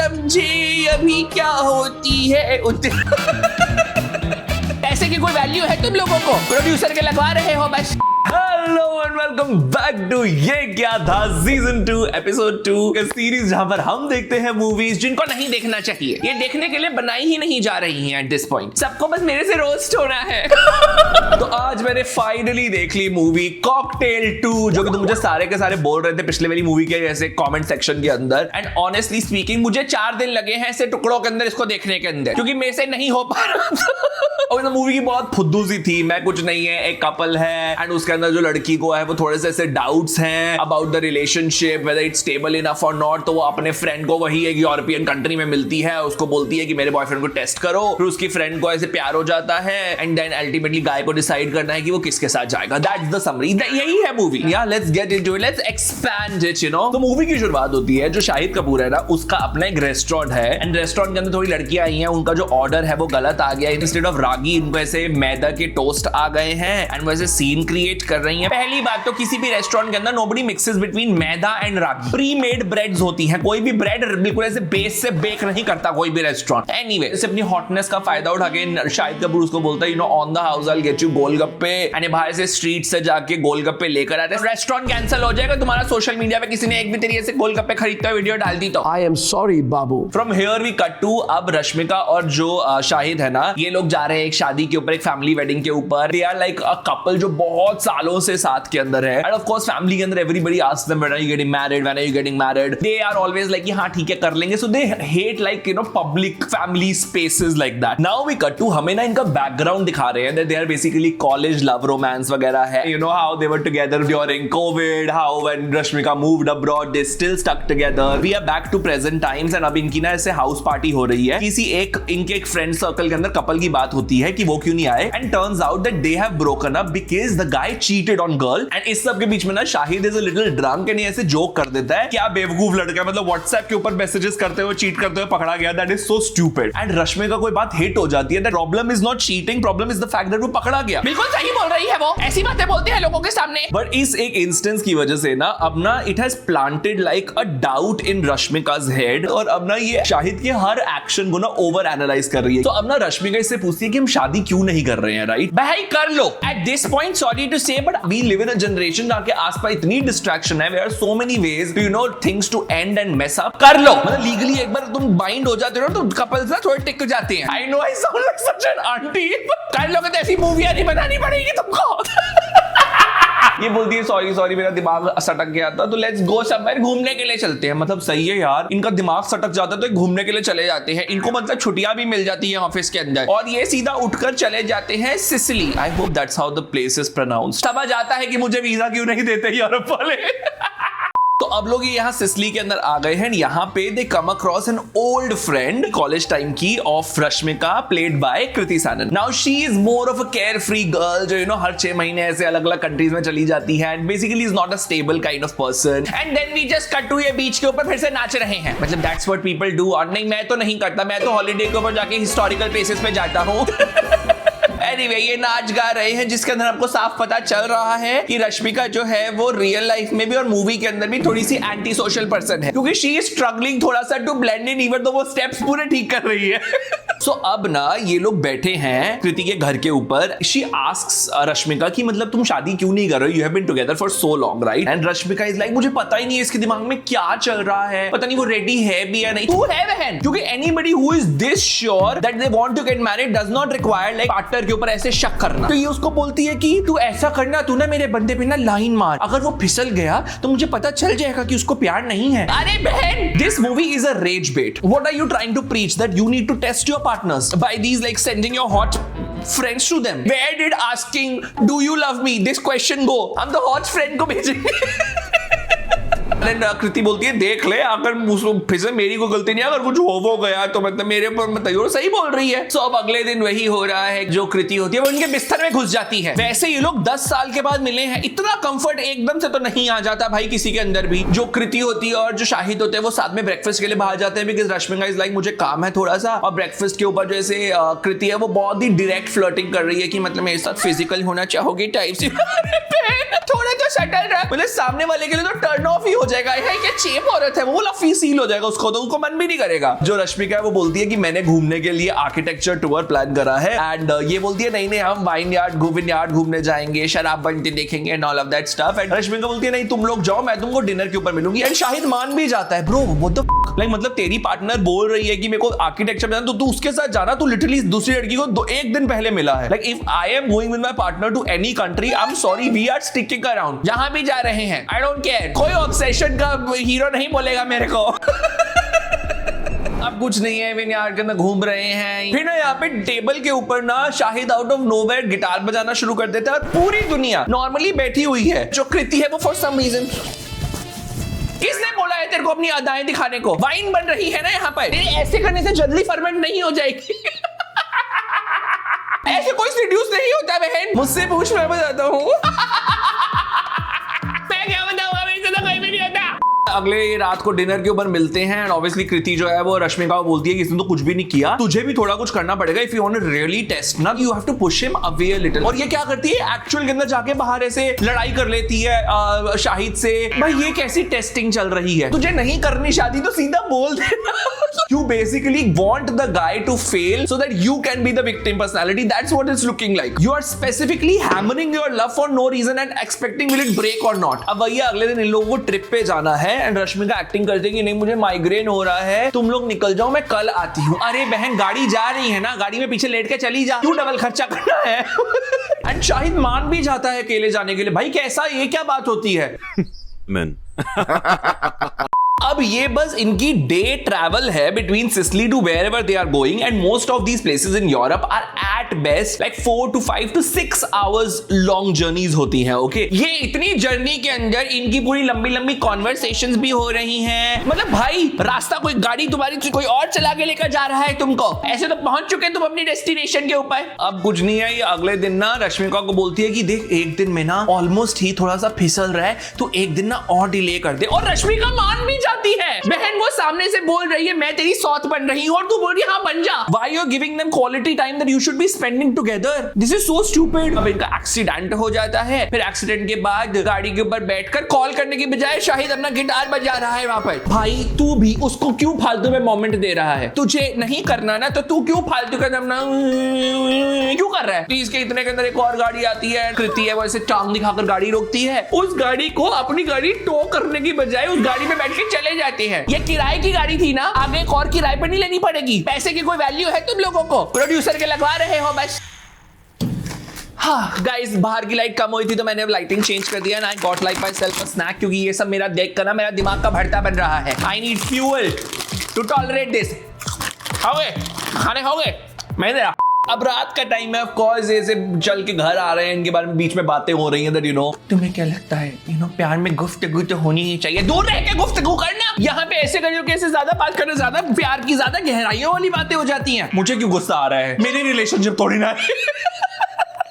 समझे अभी क्या होती है पैसे की कोई वैल्यू है तुम लोगों को? प्रोड्यूसर के लगवा रहे हो बस। Hello and welcome back to ये क्या था सीजन 2 एपिसोड 2 का सीरीज, जहां पर हम देखते हैं मूवीज जिनको नहीं देखना चाहिए। ये देखने के लिए बनाई ही नहीं जा रही हैं एट दिस पॉइंट। सबको बस मेरे से रोस्ट होना है। तो आज मैंने फाइनली देख ली मूवी कॉकटेल 2, जो कि तुम मुझे सारे के सारे बोल रहे थे पिछले वाली मूवी के जैसे कमेंट सेक्शन के अंदर। एंड ऑनेस्टली स्पीकिंग मुझे 4 दिन लगे हैं ऐसे टुकड़ों के अंदर इसको देखने के अंदर, क्योंकि मेरे से नहीं हो पा रहा था। और इस मूवी की बहुत फुद्दू सी थी। मैं कुछ नहीं है, एक कपल है एंड उसके अंदर जो लड़की को है वो थोड़े से ऐसे डाउट्स हैं about the relationship, whether it's stable enough और नॉट। तो वो अपने फ्रेंड को वही एक यूरोपियन कंट्री में मिलती है, उसको बोलती है कि मेरे बॉयफ्रेंड को टेस्ट करो। फिर उसकी फ्रेंड को ऐसे प्यार हो जाता है एंड देन अल्टीमेटली गाय को डिसाइड करना है कि वो किसके साथ जाएगा। दैट्स द समरी, यही है मूवी। या let's get into it, let's expand it, you know. तो मूवी की शुरुआत होती है, जो शाहिद कपूर है ना, उसका अपना एक रेस्टोरेंट है एंड रेस्टोरेंट के अंदर थोड़ी लड़कियां आई हैं, उनका जो ऑर्डर है वो गलत आ गया। इंस्टेड ऑफ रागी इनको ऐसे मैदा के टोस्ट आ गए हैं एंड वैसे सीन क्रिएट कर रही हैं। पहली बात तो किसी भी रेस्टोरेंट के अंदर nobody mixes between maida and ragi. Pre made breads होती हैं, कोई भी ब्रेड बिल्कुल ऐसे बेस से बेक नहीं करता कोई भी रेस्टोरेंट। एनीवे, इसे अपनी हॉटनेस का फायदा उठा के शाहिद कपूर उसको बोलता है, you no, on the house I will get you golgappe. And बाहर से स्ट्रीट से जाके गोलगप्पे लेकर आते हैं। रेस्टोरेंट कैंसिल हो जाएगा तुम्हारा सोशल मीडिया पे किसी ने एक भी तरीके से गोलगप्पे खरीदते हुए वीडियो डाल दी तो। आई एम सॉरी बाबू। From here we cut to, अब रश्मिका और जो शाहिद है ना, ये लोग जा रहे हैं एक शादी के ऊपर, एक फैमिली वेडिंग के ऊपर। They are like a couple जो बहुत सालों से साथ के अंदर है। एंड ऑफ कोर्स फैमिली के अंदर everybody asks them when are you getting married, when are you getting married. They are always like हां ठीक है कर लेंगे। So they hate like, you know, public family spaces like that. Now we cut to, हमें ना इनका background दिखा रहे हैं। They are basically college love romance वगैरह है। You know how they were together during Covid, how when Rashmika moved abroad they still stuck together. We are back to present times and अब इनकी ना ऐसे हाउस पार्टी हो रही है। किसी इनके एक फ्रेंड सर्कल के अंदर कपल की बात होती है कि वो क्यों नहीं आए। And turns out that they have broken up because the guy cheated on girl. And इस सब के बीच में ना Shahid is a little drunk and ऐसे जोक कर देता है, क्या बेवकूफ लड़का, मतलब व्हाट्सएप के ऊपर मैसेजेस करते हुए चीट करते हुए पकड़ा गया, that is so stupid. And Rashmi का कोई बात हिट हो जाती है, that problem is not cheating, problem is the fact that वो पकड़ा गया। बिल्कुल सही बोल रही है वो, ऐसी बातें बोलते हैं लोगों के सामने। बट इस एक इंस्टेंस की वजह से ना अब ना it has planted like a doubt in Rashmika's head, और अब ना ये शाहिद के हर एक्शन को ना ओवर एनालाइज कर रही है। तो अब ना रश्मिका इससे पूछती है कि हम शादी क्यों नहीं कर रहे हैं, राइट? भाई कर लो। At this point sorry to say but we live in a generation जहां के आसपास इतनी डिस्ट्रैक्शन है, there are so many ways to, you know, things to and and mess up. कर लो। मतलब लीगली एक बार तुम बाइंड हो जाते हो तो कपल्स ना थोड़े टिक जाते हैं। I know I sound like such an aunty. कर लो तो ऐसी मूवियां नहीं बनानी पड़ेगी तुमको। ये बोलती है सॉरी मेरा दिमाग सटक गया था, तो लेट्स गो समवेयर, घूमने के लिए चलते हैं। मतलब सही है यार, इनका दिमाग सटक जाता है तो घूमने के लिए चले जाते हैं। इनको मतलब छुट्टियां भी मिल जाती है ऑफिस के अंदर, और ये सीधा उठकर चले जाते हैं Sicily. I hope that's how the place is pronounced. समझ आता है कि मुझे वीजा क्यों नहीं देते यूरोप वाले। तो अब लोग यहाँ सिसिली के अंदर आ गए हैं। यहाँ पे they come across an old friend college time की of Rashmika, played by Kriti Sanon. Now she is more of a care free girl, जो, यू नो, हर 6 महीने ऐसे अलग अलग कंट्रीज में चली जाती है and basically is not a stable kind of person. And then we just cut to ये बीच के ऊपर फिर से नाच रहे हैं। मतलब दैट्स व्हाट पीपल डू। और नहीं, मैं तो नहीं करता, मैं तो हॉलीडे के ऊपर जाके हिस्टोरिकल प्लेसेस पे जाता हूँ। Anyway, ये नाच गा रहे हैं जिसके अंदर आपको साफ पता चल रहा है कि रश्मिका जो है वो रियल लाइफ में भी और मूवी के अंदर भी थोड़ी सी एंटी सोशल पर्सन है, क्योंकि शी इज स्ट्रगलिंग थोड़ा सा टू ब्लेंड इन, इवन तो वो स्टेप्स पूरे ठीक कर रही है। सो अब ना ये लोग बैठे हैं कृति के घर के ऊपर। शी आस्क्स रश्मिका कि मतलब तुम शादी क्यों नहीं कर रहे हो, you have been together for so long, right? And Rashmika is like, मुझे पता ही नहीं है इसके दिमाग में क्या चल रहा है, पता नहीं वो रेडी है भी या नहीं। तू है बहन, क्योंकि anybody who is this sure that they want to get married does not require like partner के ऊपर ऐसे शक करना। तो ये उसको बोलती है कि तू ऐसा करना, तू ना मेरे बंदे पे ना लाइन मार, अगर वो फिसल गया तो मुझे पता चल जाएगा कि उसको प्यार नहीं है। अरे बहन, this movie is a rage bait. What are you trying to preach? That you need to test your partners by these like sending your hot friends to them. Where did asking do you love me this question go? हम तो hot friend को भेजेंगे। कृति बोलती है देख ले, अगर फिर से मेरी कोई गलती नहीं, अगर कुछ हो गया तो मतलब मेरे ऊपर मत आइयो। सही बोल रही है। सो अब अगले दिन वही हो रहा है, जो कृति होती है वो उनके बिस्तर में घुस जाती है। वैसे ये लोग 10 साल के बाद मिले हैं, इतना कंफर्ट एकदम से तो नहीं आ जाता भाई किसी के अंदर भी। जो कृति होती है और जो शाहिद होते हैं वो साथ में ब्रेकफास्ट के लिए बाहर जाते हैं, बिकॉज रश्मिका इज लाइक मुझे काम है थोड़ा सा। और ब्रेकफास्ट के ऊपर जैसे कृति है वो बहुत ही डायरेक्ट फ्लर्टिंग कर रही है कि मतलब मेरे साथ फिजिकल होना चाहोगी टाइप से। थोड़ा तो सटल रहा, मतलब सामने वाले के लिए तो टर्न ऑफ ही हो जाएगा, है क्या चेप औरत है वो, फील हो जाएगा उसको, तो उसको मन भी नहीं करेगा। जो रश्मिका है वो बोलती है कि मैंने घूमने के लिए आर्किटेक्चर टूर प्लान करा है, एंड ये बोलती है नहीं हम वाइन यार्ड घूमने जाएंगे, शराब बनते देखेंगे and all of that stuff. And Rashmika बोलती है नहीं तुम लोग जाओ, मैं तुमको डिनर के ऊपर मिलूंगी। एंड शाहिद मान भी जाता है। ब्रो व्हाट द लाइक, मतलब तेरी पार्टनर बोल रही है कि मेरे को आर्किटेक्चर में, तो तू उसके साथ जाना, तू लिटरली दूसरी लड़की को एक दिन पहले मिला है। Like if I am going with my partner to any country, I am sorry, we are sticking around, जहां भी जा रहे हैं आई डोंट केयर, कोई ऑब्सेशन का हीरो नहीं बोलेगा मेरे को। अब कुछ नहीं है, विनयार्ड के अंदर घूम रहे हैं, फिर ना यहाँ पे टेबल के ऊपर ना Shahid out of nowhere guitar बजाना शुरू कर देता है, और पूरी दुनिया नॉर्मली बैठी हुई है, जो कृति है वो फॉर सम रीजन, किसने बोला है तेरे को अपनी अदाएं दिखाने को, वाइन बन रही है ना यहाँ पर, ऐसे करने से जल्दी फर्मेंट नहीं हो जाएगी। ऐसे कोई सीड्यूस नहीं होता बहन, मुझसे पूछ, मैं बताता हूँ। मैं क्या बताऊंगा, मेरे से तो कोई भी नहीं होता। अगले रात को डिनर के ऊपर मिलते हैं, एंड ऑब्वियसली कृति जो है वो रश्मिका को बोलती है कि इसने तो कुछ भी नहीं किया, तुझे भी थोड़ा कुछ करना पड़ेगा, if you want to really test ना, you have to push him away a little. और ये क्या करती है, एक्चुअल के अंदर जाके बाहर ऐसे लड़ाई कर लेती है शाहिद से। भाई ये कैसी टेस्टिंग चल रही है, तुझे नहीं करनी शादी तो सीधा बोल देना। You basically want the guy to fail so that you can be the victim personality. That's what it's looking like. You are specifically hammering your love for no reason and expecting will it break or not. अब वही अगले दिन इन लोगों को trip पे जाना है, and Rashmika acting करती है कि नहीं मुझे माइग्रेन हो रहा है, तुम लोग निकल जाओ, मैं कल आती हूँ। अरे बहन गाड़ी जा रही है ना, गाड़ी में पीछे लेट के चली जा, क्यों डबल खर्चा करना है। एंड शाहिद मान भी जाता है अकेले जाने के लिए। भाई कैसा, ये क्या बात होती है। अब ये बस इनकी डे ट्रैवल है between Sicily to wherever they are going, and most of these places in Europe are at best like 4 to 5 to 6 hours long journeys होती हैं। ओके ये इतनी जर्नी के अंदर इनकी पूरी लंबी लंबी कॉन्वर्सेशंस भी हो रही हैं। मतलब भाई रास्ता कोई गाड़ी तुम्हारी कोई और चला के लेकर जा रहा है तुमको, ऐसे तो पहुंच चुके तुम अपनी डेस्टिनेशन के ऊपर। अब कुछ नहीं है, ये अगले दिन ना रश्मिका को बोलती है कि देख एक दिन में ना ऑलमोस्ट ही थोड़ा सा फिसल रहा है, तो एक दिन ना और डिले कर दे। और रश्मिका मान भी जाती है। बहन वो सामने से बोल रही है मैं तेरी सौत बन रही हूं, और तू बोल रही है हाँ बन जा। Why you are giving them quality time that you should be spending together? This is so stupid. अब इनका एक्सीडेंट हो जाता है, फिर एक्सीडेंट के बाद गाड़ी के ऊपर बैठकर कॉल करने की बजाय शाहिद अपना गिटार बजा रहा है वहां पर। भाई तू भी उसको क्यों फालतू में मोमेंट दे रहा है, तुझे नहीं करना ना तो तू क्यों फालतू का अपना क्यों कर रहा है। प्लीज के इतने के अंदर एक और गाड़ी आती है, कृति है वो ऐसे टांग दिखाकर गाड़ी रोकती है, उस गाड़ी को अपनी गाड़ी टो करने की बजाय उस गाड़ी में बैठ के चले जाते हैं। ये किराए की गाड़ी थी ना, आगे एक और किराए पर नहीं लेनी पड़ेगी, पैसे की कोई वैल्यू है तुम लोगों को, प्रोड्यूसर के लगवा रहे हो बस। हाँ गाइस बाहर की लाइट कम हुई थी तो मैंने अब लाइटिंग चेंज कर दिया, and I got like myself a snack, क्योंकि ये सब मेरा देख कर ना मेरा दिमाग का भरता बन रहा है। I need fuel to tolerate this. खाओगे खाने खाओगे, मैं दे रहा। अब रात का टाइम है, ऑफ कोर्स ऐसे चल के घर आ रहे हैं, इनके बारे में बीच में बातें हो रही हैं दैट यू नो तुम्हें क्या लगता है प्यार में गुफ्तगू तो होनी ही चाहिए, दूर रह के गुफ्तगू करना। यहाँ पे ऐसे करियो कि ऐसे ज्यादा बात करना, ज्यादा प्यार की ज्यादा गहराइयों वाली बातें हो जाती हैं। मुझे क्यों गुस्सा आ रहा है, मेरी रिलेशनशिप थोड़ी ना है।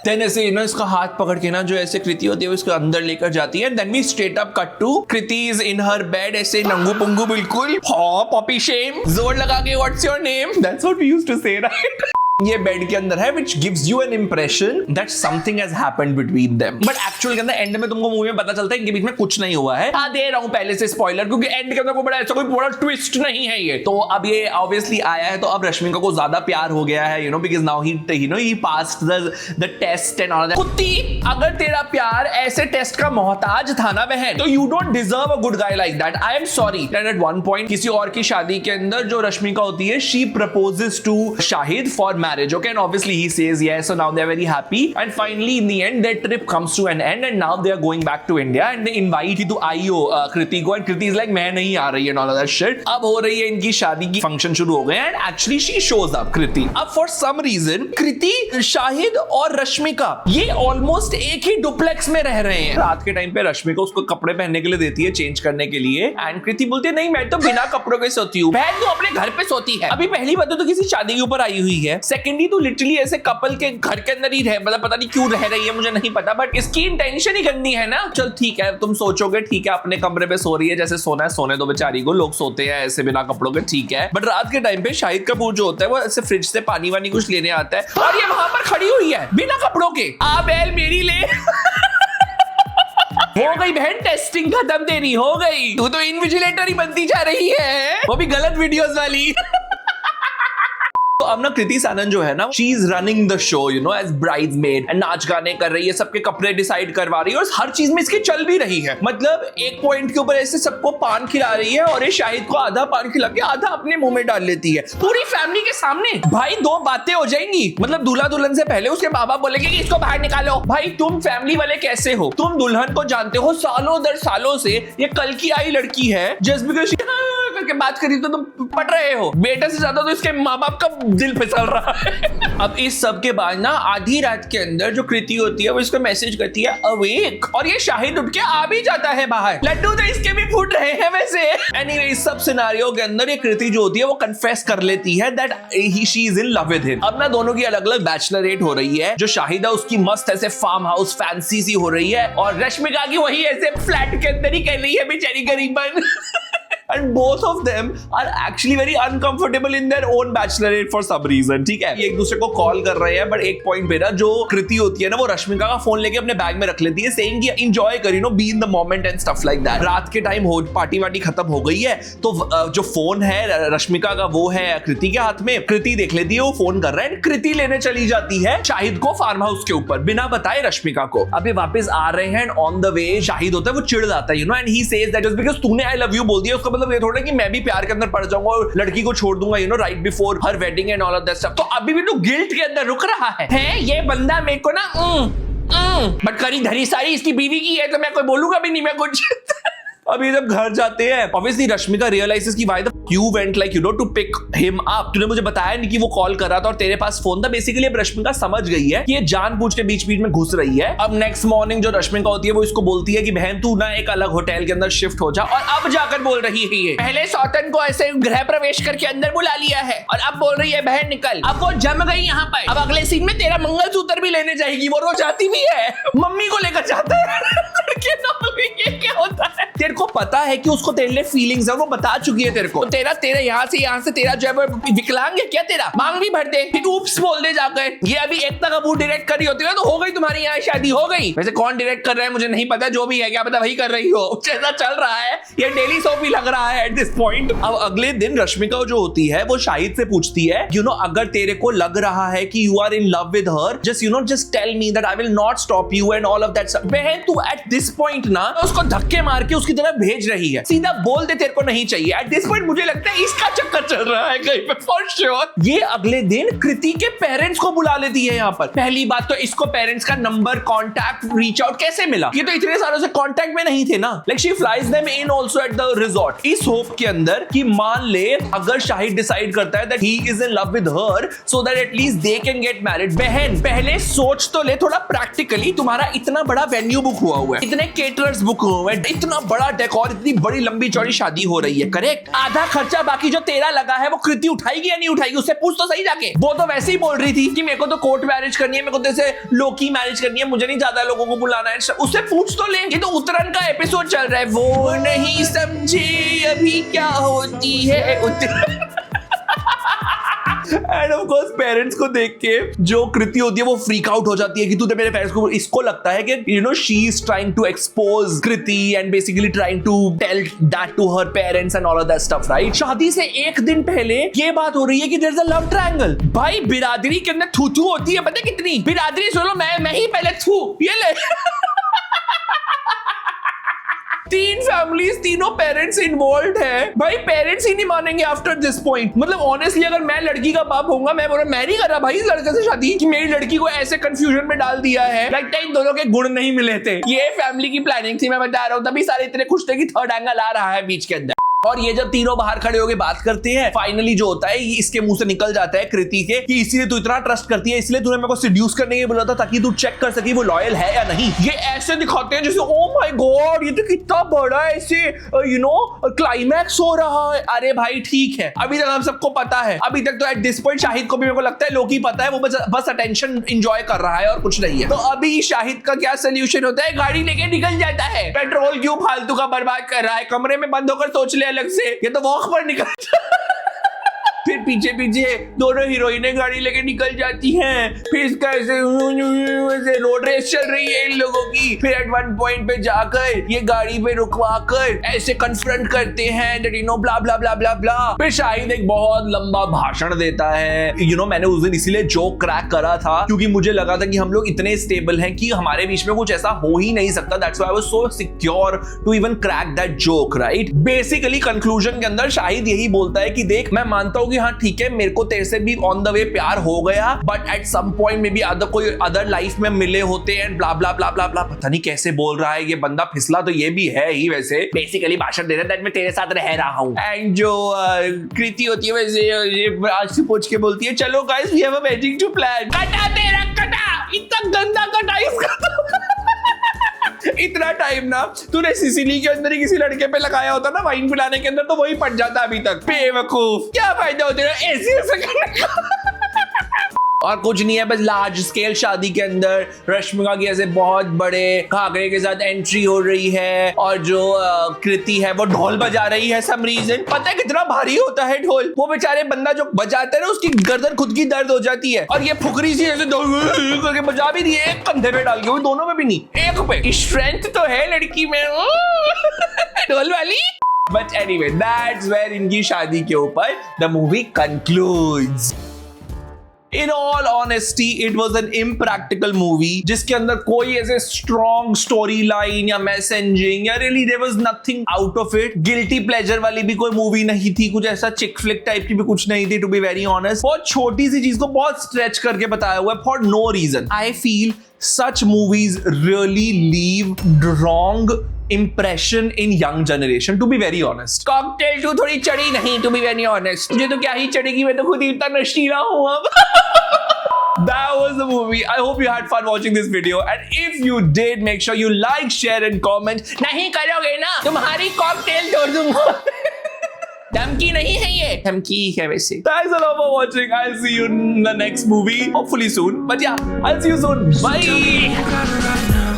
देन ऐसे इसका हाथ पकड़ के ना जो ऐसे कृति होती है उसको अंदर लेकर जाती है। Then we straight up cut to Kriti is in her bed, ऐसे नंगू पुंगू बिल्कुल, पॉपी शेम जोर लगा के what's your name, that's what we used to say right. ये बेड के अंदर है which gives you an impression that something has happened between them, but actually के अंदर एंड में तुमको मूवी में पता चलता है इनके बीच में कुछ नहीं हुआ है। हाँ दे रहा हूं पहले से स्पॉइलर, क्योंकि एंड के अंदर कोई बड़ा ऐसा कोई बड़ा ट्विस्ट नहीं है ये। तो अब ये ऑब्वियसली आया है, तो अब रश्मिका को ज्यादा प्यार हो गया है because now he passed the test and all that. कुत्ती अगर तेरा प्यार ऐसे टेस्ट का मोहताज था ना बहन, तो you don't deserve a good guy like that. I am sorry. And at one point किसी और की शादी के अंदर जो रश्मिका होती है, she proposes to Shahid for marriage, okay, and obviously he says yes, so now they're very happy, and finally in the end their trip comes to an end, and now they are going back to India, and they invite you to आइयो कृति को, and Kriti is like मैं नहीं आ रही है and all of that shit। अब हो रही है इनकी शादी की फंक्शन शुरू हो गए, and actually she shows up कृति। अब for some reason कृति, शाहिद और रश्मिका ये ऑलमोस्ट एक ही डुप्लेक्स में रह रहे हैं। रात के टाइम पे रश्मिका उसको कपड़े पहनने के लिए देती है, चेंज करने के लिए, एंड कृति बोलती है नहीं मैं तो बिना कपड़ों के सोती हूँ। बहन तो अपने घर पे सोती है। अभी पहली बात तो किसी शादी के ऊपर आई हुई है, सेकेंडली तो लिटरली ऐसे कपल के घर के अंदर ही रह, मतलब पता नहीं क्यों रह रही है, मुझे नहीं पता, बट इसकी इंटेंशन ही गंदी है ना। चल ठीक है तुम सोचोगे ठीक है अपने कमरे पे सो रही है, जैसे सोना है सोने दो बेचारी को, लोग सोते हैं ऐसे बिना कपड़ों के, ठीक है। बट रात के टाइम पे शाहिद कपूर जो होता है वो ऐसे फ्रिज से पानी वानी कुछ लेने आता है, और ये वहां पर खड़ी हुई है बिना कपड़ों के। आ बैल मेरी ले। वो हो गई बहन, टेस्टिंग खत्म तेरी, हो गई। तू तो इन्विजिलेटर ही बनती जा रही है, वो भी गलत वीडियोस वाली। तो अब ना कृति सनन जो है ना, she is running the show you know as bridesmaid and नाच गाने कर रही है, सबके कपड़े डिसाइड करवा रही है और हर चीज में इसकी चल भी रही है। मतलब एक पॉइंट के ऊपर ऐसे सबको पान खिला रही है और ये शाहिद को आधा पान खिला के आधा अपने मुंह में डाल लेती है पूरी फैमिली के सामने। भाई दो बातें हो जाएंगी, मतलब दूल्हा दुल्हन से पहले उसके बाबा बोलेंगे कि इसको बाहर निकालो। भाई तुम फैमिली वाले कैसे हो? तुम दुल्हन को जानते हो सालों दर सालों से, ये कल की आई लड़की है, जस्ट बिकॉज़ करके बात करी तो तुम पट रहे हो। बेटे से ज्यादा तो इसके माँ बाप का दिल फिसल रहा है। अब इस सब के बाद ना आधी रात के अंदर जो कृति होती है वो इसको मैसेज करती है अवेक, और ये शाहिद उठ के आ भी जाता है बाहर। लड्डू तो इसके भी फूट रहे हैं वैसे। एनीवे इस सब सिनेरियो के अंदर ये कृति जो होती है वो कन्फेस कर लेती है that she is in love with him. अब ना दोनों की अलग अलग बैचलरेट हो रही है। जो शाहिद है उसकी मस्त ऐसे फार्म हाउस फैंसी सी हो रही है और रश्मिका की वही ऐसे फ्लैट के अंदर ही कर रही है बेचारी गरीबन। And both of them are actually very uncomfortable in their own bachelorette for some reason. ठीक है, ये एक दूसरे को कॉल कर रहे हैं, बट एक पॉइंट पे ना जो कृति होती है ना वो रश्मिका का फोन लेके अपने बैग में रख लेती है, saying कि enjoy कर, you know, be in the moment and stuff like that. रात के टाइम हो पार्टी वार्टी खत्म हो गई है तो जो फोन है रश्मिका का वो है कृति के हाथ में। कृति देख लेती है वो फोन कर रहा है, कृति लेने चली जाती है शाहिद को फार्म हाउस के ऊपर बिना बताए रश्मिका को। अभी वापस आ रहे हैं, ऑन द वे शाहिद होता है, वो चिढ़ जाता है you no, and he says that just because तूने आई लव यू बोल दिया उसका मतलब ये थोड़ा कि मैं भी प्यार के अंदर पड़ जाऊंगा और लड़की को छोड़ दूंगा you know right before her wedding and all of that stuff. तो अभी भी तो गिल्ट के अंदर रुक रहा है ये बंदा मेरे को ना बट करी धरी सारी इसकी बीवी की है तो मैं कोई बोलूंगा भी नहीं मैं कुछ। अभी जब घर जाते हैं ऑब्वियसली रश्मिका रियलाइजेस कि why the you went like you know to pick him up, तूने मुझे बताया नहीं कि वो कॉल कर रहा था और तेरे पास फोन था। बेसिकली अब रश्मिका समझ गई है कि ये जानबूझ के बीच बीच में घुस रही है। अब नेक्स्ट मॉर्निंग जो रश्मिका होती है वो इसको बोलती है कि बहन तू ना एक अलग होटल के अंदर शिफ्ट हो जा, और अब जाकर बोल रही है ये पहले सौतन को ऐसे गृह प्रवेश करके अंदर बुला लिया है और अब बोल रही है बहन निकल। अब वो जम गई यहाँ पर। अब अगले सीन में तेरा मंगलसूत्र भी लेने जाएगी, वो रोज जाती भी है, मम्मी को लेकर जाता है। ये क्या होता है? तेरे को पता है कि उसको तेरे लिए फीलिंग्स है, वो बता चुकी है तेरे को। तो तेरा यहाँ से तेरा जो है विकलांग है क्या, तेरा मांग भी भर दे, फिर ऊप्स बोल दे जाकर। ये अभी एकता कपूर डायरेक्ट कर रही होती है तो हो गई तुम्हारी यहाँ शादी, हो गई। वैसे कौन डायरेक्ट कर रहा है मुझे नहीं पता, जो भी है क्या पता वही कर रही हो, जैसा चल रहा है ये डेली सोप ही लग रहा है एट दिस पॉइंट। अब अगले दिन रश्मिका जो होती है वो शाहिद से पूछती है यू नो अगर तेरे को लग रहा है कि you are in love with her just you know just tell me that I will not stop you and all of that. बहन तू एट दिस पॉइंट ना उसको धक्के मार के उसकी तरफ भेज रही है, सीधा बोल दे तेरे को नहीं चाहिए। एट दिस पॉइंट मुझे लगता है इसका चक्कर चल रहा है कहीं पे फॉर श्योर। ये अगले दिन कृति के पेरेंट्स को बुला लेती है यहाँ पर। पहली बात तो इसको पेरेंट्स का नंबर कॉन्टैक्ट रीच आउट कैसे मिला, ये तो इतने सालों से कॉन्टैक्ट में नहीं थे ना। Like she flies them in also at the resort इस होप के अंदर कि मान ले अगर शाहिद डिसाइड करता है that he is in love with her so that at least they can get married. बहन पहले सोच तो ले थोड़ा प्रैक्टिकली, तुम्हारा इतना बड़ा वेन्यू बुक हुआ है, इतने केटरर्स बुक हुए हैं, इतना बड़ा डेकोर, इतनी बड़ी लंबी चौड़ी शादी हो रही है, करेक्ट। आधा खर्चा बाकी जो तेरा लगा है वो कृति उठाएगी या नहीं उठाएगी, उससे पूछ तो सही जाके। वो तो वैसे ही बोल रही थी कि मेरे को तो कोर्ट मैरिज करनी है, मेरे को तो ऐसे लोकी मैरिज करनी है, मुझे नहीं ज्यादा लोगों को बुलाना है, उससे पूछ तो ले। ये तो उत्तरायण का एपिसोड चल रहा है, वो नहीं समझे अभी क्या होती है उत्तरायण। एंड ऑफ कोर्स पेरेंट्स को देख के जो कृति होती है वो फ्रीक आउट हो जाती है कि तूने मेरे पेरेंट्स को, इसको लगता है कि you know she is trying to expose Kriti and basically trying to tell that to her parents and all of that stuff right. शादी से एक दिन पहले ये बात हो रही है कि there is a love triangle. भाई बिरादरी के अंदर थू होती है, पता है कितनी बिरादरी, सुनो मैं ही पहले थू ये ले। तीन फैमिलीज, तीनों पेरेंट्स इन्वॉल्व है। भाई पेरेंट्स ही नहीं मानेंगे आफ्टर दिस पॉइंट। मतलब ऑनेस्टली अगर मैं लड़की का बाप होऊंगा मैं बोला मैं नहीं कर रहा भाई इस लड़के से शादी कि मेरी लड़की को ऐसे कंफ्यूजन में डाल दिया है। लगता है इन दोनों के गुण नहीं मिले थे। ये फैमिली की प्लानिंग थी, मैं बता रहा हूँ। तभी सारे इतने खुश थे कि थर्ड एंगल आ रहा है बीच के अंदर। और ये जब तीनों बाहर खड़े होकर बात करते हैं फाइनली जो होता है इसके मुंह से निकल जाता है कृति के कि इसीलिए तू इतना ट्रस्ट करती है, इसलिए तूने मेरे को सिड्यूस करने के बोला था ताकि तू चेक कर सकी वो लॉयल है या नहीं। ये ऐसे दिखाते हैं जैसे ओ माय गॉड ये तो कितना बड़ा ऐसे यू नो क्लाइमैक्स हो रहा है। अरे भाई ठीक है, अभी तक हम सबको पता है, अभी तक तो एट दिस पॉइंट शाहिद को भी मेरे को लगता है लोकी पता है, वो बस अटेंशन एंजॉय कर रहा है और कुछ नहीं है। तो अभी शाहिद का क्या सोल्यूशन होता है, गाड़ी लेके निकल जाता है। पेट्रोल क्यों फालतू का बर्बाद कर रहा है, कमरे में बंद होकर सोच ले अलग से, ये तो वॉक पर निकल फिर पीछे पीछे दोनों हीरोइनें गाड़ी लेके निकल जाती हैं, फिर इसका ऐसे रोड रेस चल रही है इन लोगों की। फिर एट वन पॉइंट पे जाकर ये गाड़ी पे रुकवा कर ऐसे कन्फ्रंट करते हैं दैट यू नो ब्ला ब्ला ब्ला ब्ला ब्ला। फिर शाहिद एक बहुत लंबा भाषण देता है। मैंने उस दिन इसीलिए जोक क्रैक करा था क्योंकि मुझे लगा था कि हम लोग इतने स्टेबल हैं कि हमारे बीच में कुछ ऐसा हो ही नहीं सकता। That's why I was so secure to even crack that joke, right. Basically conclusion के अंदर शाहिद यही बोलता है कि देख, मैं मानता हूं कि हाँ ठीक है, मेरे को तेरे से भी ऑन द वे प्यार हो गया, but at some point maybe कोई अदर लाइफ में मिले होते हैं, ब्ला ब्ला ब्ला ब्ला ब्ला। पता नहीं कैसे बोल रहा है ये बंदा, फिसला तो ये भी है ही। वैसे बेसिकली भाषण दे रहा है दैट मैं तेरे साथ रह रहा हूं। एंड जो कृति होती है वैसे ये आज से पूछ के बोलती है, चलो guys we have a wedding to plan. कटा तेरा कटा, इतना गंदा कटा इसका। इतना टाइम ना तूने सिसिली के अंदर ही किसी लड़के पे लगाया होता ना वाइन पिलाने के अंदर, तो वही पट जाता अभी तक। बेवकूफ, क्या फायदा होता है ऐसे करने का। और कुछ नहीं है, बस लार्ज स्केल शादी के अंदर रश्मिका की ऐसे बहुत बड़े घाघरे के साथ एंट्री हो रही है और जो कृति है वो ढोल बजा रही है सम रीजन। पता है कितना भारी होता है ढोल? वो बेचारे बंदा जो बजाता है ना उसकी गर्दन खुद की दर्द हो जाती है, और ये फुकरी सी ऐसे करके बजा भी रही है, एक कंधे पे डाल के, वो दोनों में भी नहीं, एक पे। स्ट्रेंथ तो है लड़की में ढोल वाली। बट एनीवे, दैट्स वेयर इनकी शादी के ऊपर the movie concludes. In all honesty, it was an impractical movie जिसके अंदर कोई ऐसे strong storyline या messaging या really there was nothing out of it. Guilty pleasure वाली भी कोई मूवी नहीं थी, कुछ ऐसा chick flick टाइप की भी कुछ नहीं थी, to be very honest. बहुत छोटी सी चीज को बहुत stretch करके बताया हुआ है for no reason. I feel such movies really leave wrong impression in young generation, to be very honest. Cocktail 2 थोड़ी चढ़ी नहीं, to be very honest. मुझे तो क्या ही चढ़ेगी, मैं तो खुद ही इतना नशीला हूँ अब। That was the movie. I hope you had fun watching this video, and if you did, make sure you like, share and comment. नहीं करोगे ना, तुम्हारी cocktail तोड़ दूंगा। धमकी नहीं है ये, धमकी है वैसे। Thanks a lot for watching. I'll see you in the next movie, hopefully soon. But yeah, I'll see you soon. Bye.